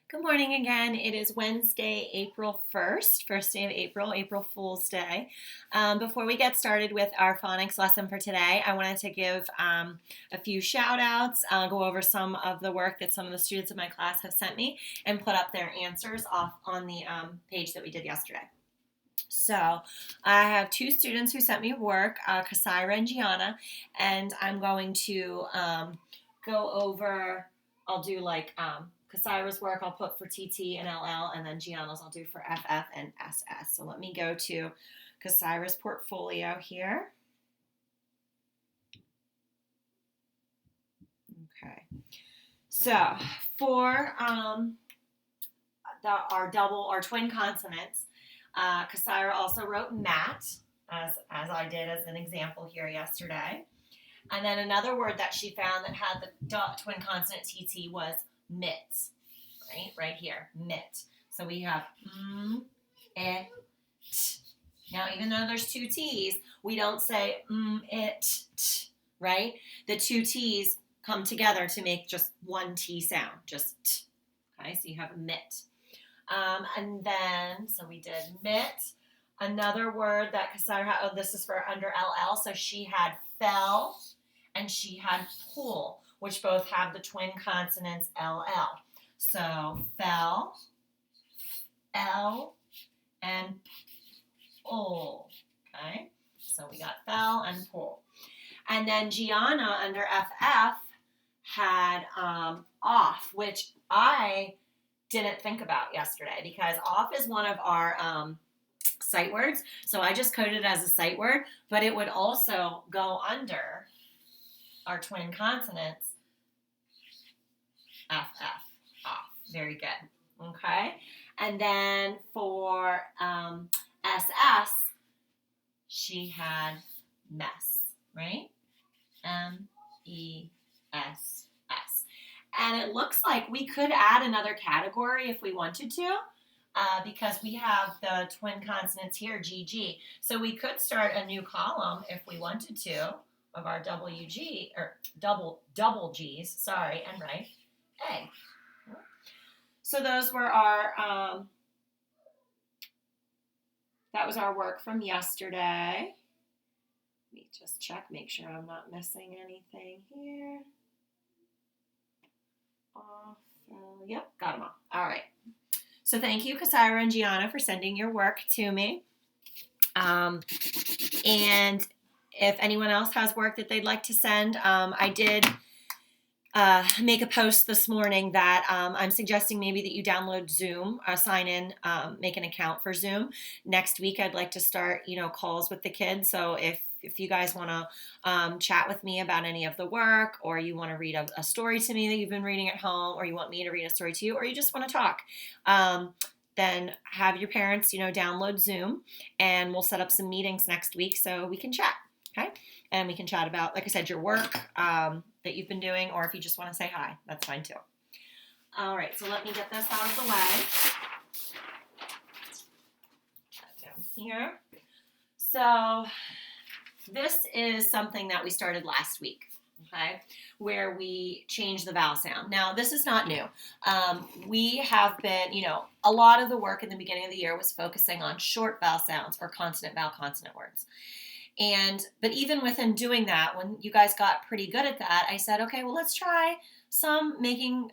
Good morning again. It is Wednesday, April 1st, first day of April, April Fool's Day. Before we get started with our phonics lesson for today, I wanted to give a few shout outs, go over some of the work that some of the students in my class have sent me, and put up their answers off on the page that we did yesterday. So I have two students who sent me work, Kasaira and Gianna, and I'm going to go over, I'll do like Kasaira's work I'll put for TT and LL, and then Gianna's I'll do for FF and SS. So let me go to Kasaira's portfolio here. Okay. So for our twin consonants, Kasaira also wrote mat, as I did as an example here yesterday. And then another word that she found that had the twin consonant TT was mit, right here, mit. So we have it. Now, even though there's two T's, we don't say it, t, right? The two T's come together to make just one T sound, just t. Okay, so you have mit. And then, so we did mit. Another word that Kasaira had, this is for under LL, so she had fell and she had pull, which both have the twin consonants LL. So fell, L, and pull. Okay, so we got fell and pull. And then Gianna under FF had off, which I didn't think about yesterday because off is one of our sight words. So I just coded it as a sight word, but it would also go under our twin consonants FF, off. Very good. Okay. And then for SS, she had mess, right? MESS. And it looks like we could add another category if we wanted to, because we have the twin consonants here, GG. So we could start a new column if we wanted to of our WG, or double G's, sorry, and write A. So those were our, that was our work from yesterday. Let me just check, make sure I'm not missing anything here. Yep, got them all. All right. So thank you, Kasaira and Gianna, for sending your work to me. And if anyone else has work that they'd like to send, I did make a post this morning that I'm suggesting maybe that you download Zoom, sign in, make an account for Zoom. Next week, I'd like to start, calls with the kids. So if you guys want to chat with me about any of the work, or you want to read a story to me that you've been reading at home, or you want me to read a story to you, or you just want to talk, then have your parents, download Zoom, and we'll set up some meetings next week so we can chat, okay? And we can chat about, like I said, your work that you've been doing, or if you just want to say hi, that's fine too. All right, so let me get this out of the way. Put that down here. So this is something that we started last week, okay, where we changed the vowel sound. Now, this is not new. We have been, a lot of the work in the beginning of the year was focusing on short vowel sounds or consonant, vowel, consonant words. But even within doing that, when you guys got pretty good at that, I said, okay, well, let's try some making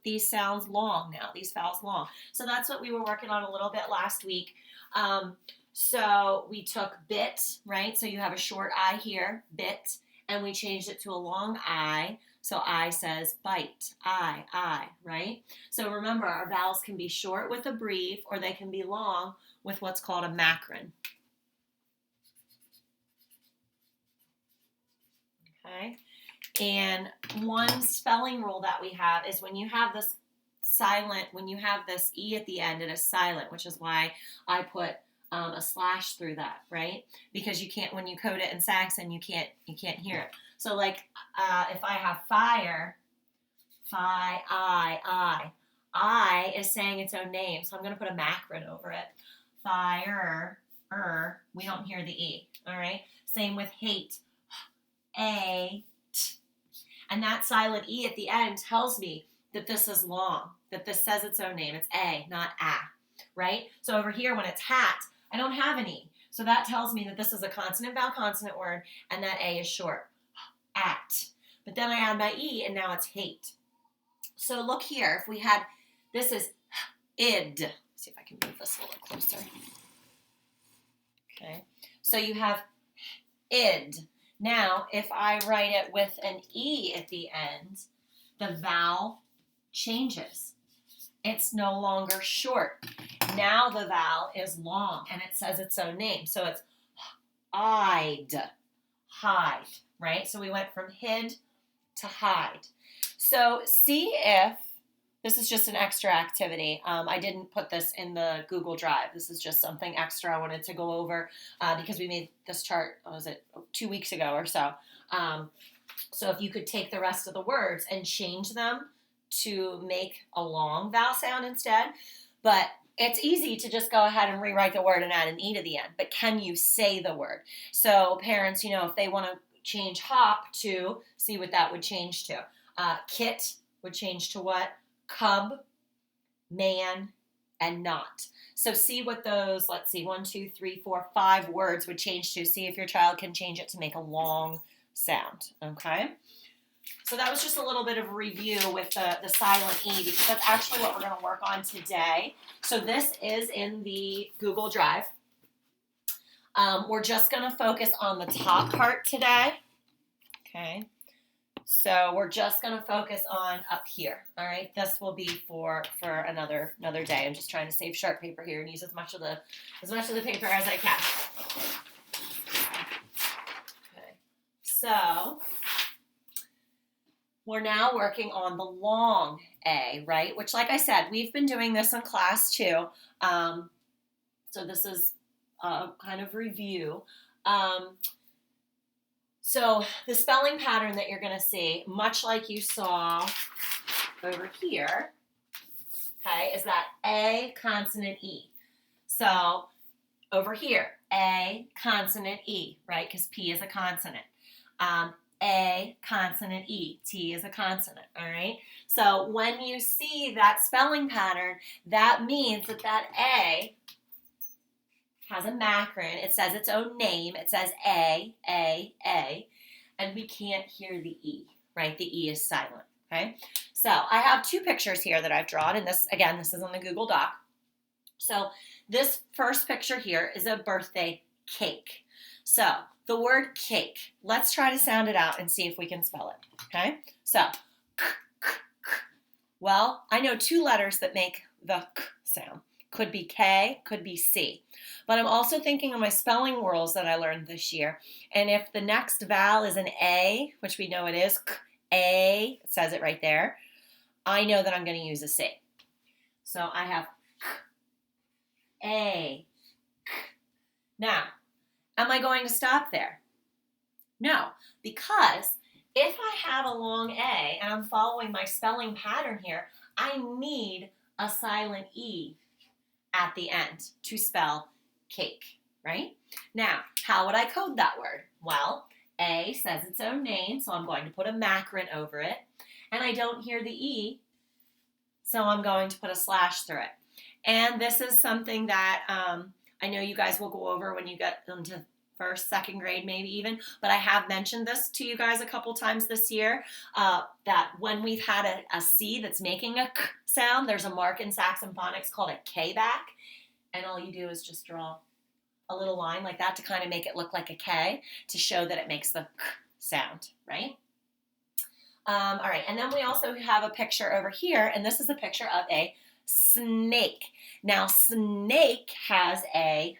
these sounds long now, these vowels long. So that's what we were working on a little bit last week. So we took bit, right? So you have a short I here, bit, and we changed it to a long I. So I says bite, I, right? So remember, our vowels can be short with a brief, or they can be long with what's called a macron. Okay, and one spelling rule that we have is when you have this silent, when you have this E at the end, it is silent, which is why I put a slash through that, right? Because you can't, when you code it in Saxon, you can't hear it. So like if I have fire, I is saying its own name, so I'm going to put a macron over it. Fire, we don't hear the E, all right? Same with hate, a, t. And that silent E at the end tells me that this is long, that this says its own name. It's A, not A, right? So over here, when it's hat, I don't have an E. So that tells me that this is a consonant vowel consonant word, and that A is short. At. But then I add my E, and now it's hate. So look here. If we had, this is id. Let's see if I can move this a little closer. Okay. So you have id. Now, if I write it with an E at the end, the vowel changes. It's no longer short. Now the vowel is long, and it says its own name. So it's I'd, hide, right? So we went from hid to hide. So see if, this is just an extra activity. I didn't put this in the Google Drive. This is just something extra I wanted to go over because we made this chart, what was it, 2 weeks ago or so. So if you could take the rest of the words and change them to make a long vowel sound instead. But it's easy to just go ahead and rewrite the word and add an E to the end. But can you say the word? So parents, if they want to change hop to, see what that would change to. Kit would change to what? Cub, man, and not. So see what those, let's see, 1, 2, 3, 4, 5 words would change to. See if your child can change it to make a long sound, okay? So that was just a little bit of a review with the silent E, because that's actually what we're going to work on today. So this is in the Google Drive. We're just going to focus on the top part today, okay? So we're just going to focus on up here, all right? This will be for another day. I'm just trying to save sharp paper here and use as much of the paper as I can. Okay. So we're now working on the long A, right? Which, like I said, we've been doing this in class too. So this is a kind of review. So the spelling pattern that you're going to see, much like you saw over here, okay, is that A consonant E. So over here, A consonant E, right, because P is a consonant. A consonant E, T is a consonant, all right? So when you see that spelling pattern, that means that A has a macron. It says its own name. It says A, and we can't hear the E, right? The E is silent, okay? So I have 2 pictures here that I've drawn, and this is on the Google Doc. So this first picture here is a birthday cake. So the word cake, let's try to sound it out and see if we can spell it, okay? So, well, I know 2 letters that make the k sound. Could be K, could be C. But I'm also thinking of my spelling rules that I learned this year. And if the next vowel is an A, which we know it is, K, A, it says it right there, I know that I'm going to use a C. So I have K, A, K. Now, am I going to stop there? No, because if I have a long A and I'm following my spelling pattern here, I need a silent E at the end to spell cake, right? Now, how would I code that word? Well, A says its own name, so I'm going to put a macron over it, and I don't hear the E, so I'm going to put a slash through it. And this is something that I know you guys will go over when you get into 1st, 2nd grade, maybe even, but I have mentioned this to you guys a couple times this year, that when we've had a C that's making a K sound, there's a mark in Saxon Phonics called a K back, and all you do is just draw a little line like that to kind of make it look like a K to show that it makes the K sound, right? All right, and then we also have a picture over here, and this is a picture of a snake. Now, snake has a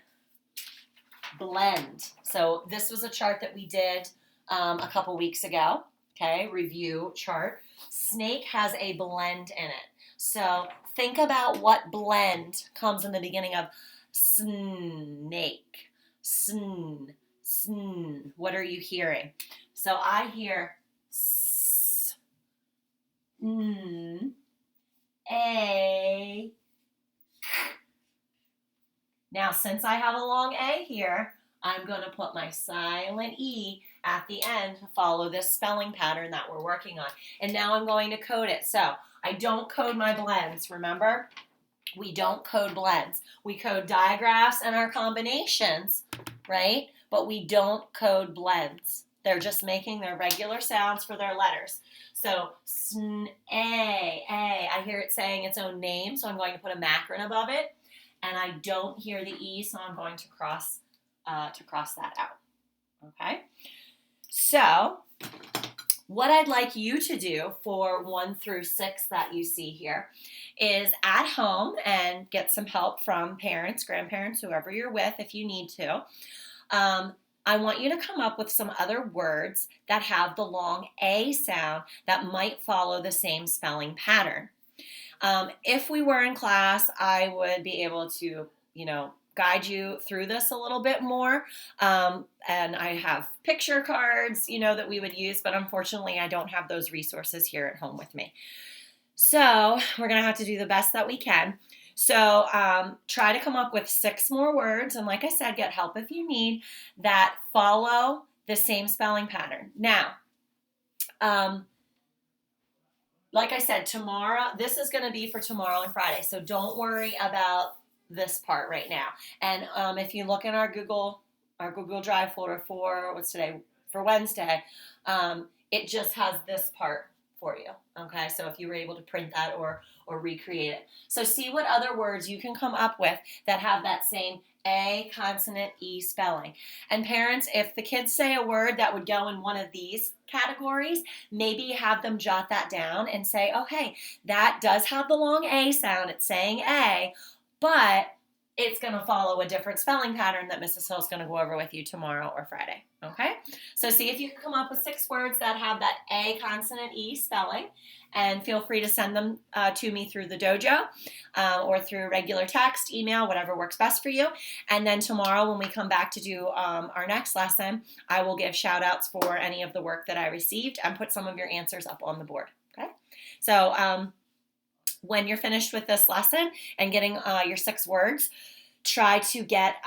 blend. So this was a chart that we did a couple weeks ago, okay, review chart. Snake has a blend in it. So think about what blend comes in the beginning of snake, sn, sn. What are you hearing? So I hear s, n, a, k. Now, since I have a long A here, I'm going to put my silent E at the end to follow this spelling pattern that we're working on. And now I'm going to code it. So I don't code my blends, remember? We don't code blends. We code digraphs and our combinations, right? But we don't code blends. They're just making their regular sounds for their letters. So A. I hear it saying its own name, so I'm going to put a macron above it. And I don't hear the E, so I'm going to cross that out. Okay? So what I'd like you to do for 1 through 6 that you see here is at home and get some help from parents, grandparents, whoever you're with if you need to. I want you to come up with some other words that have the long A sound that might follow the same spelling pattern. If we were in class, I would be able to, guide you through this a little bit more. And I have picture cards, that we would use, but unfortunately I don't have those resources here at home with me. So we're going to have to do the best that we can. So try to come up with 6 more words. And like I said, get help if you need that follow the same spelling pattern. Now, like I said, tomorrow, this is going to be for tomorrow and Friday. So don't worry about this part right now. And if you look in our Google Drive folder for Wednesday, it just has this part for you. Okay, so if you were able to print that or recreate it. So see what other words you can come up with that have that same A consonant E spelling. And parents, if the kids say a word that would go in one of these categories, maybe have them jot that down and say, oh, hey, that does have the long A sound. It's saying A, but it's going to follow a different spelling pattern that Mrs. Hill's going to go over with you tomorrow or Friday. Okay? So see if you can come up with 6 words that have that A consonant E spelling, and feel free to send them to me through the dojo or through regular text, email, whatever works best for you. And then tomorrow when we come back to do our next lesson, I will give shout outs for any of the work that I received and put some of your answers up on the board. Okay? So when you're finished with this lesson and getting your 6 words, try to get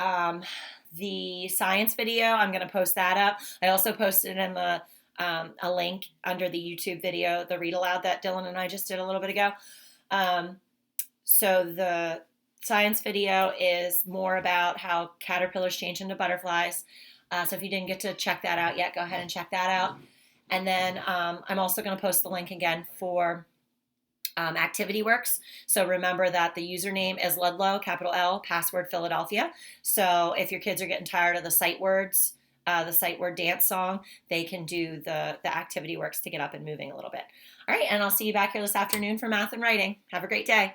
the science video. I'm going to post that up. I also posted in the a link under the YouTube video, the read aloud that Dylan and I just did a little bit ago. So the science video is more about how caterpillars change into butterflies. So if you didn't get to check that out yet, go ahead and check that out. And then I'm also going to post the link again for ActivityWorks. So remember that the username is Ludlow, capital L, password Philadelphia. So if your kids are getting tired of the sight words, the sight word dance song, they can do the ActivityWorks to get up and moving a little bit. All right, and I'll see you back here this afternoon for math and writing. Have a great day.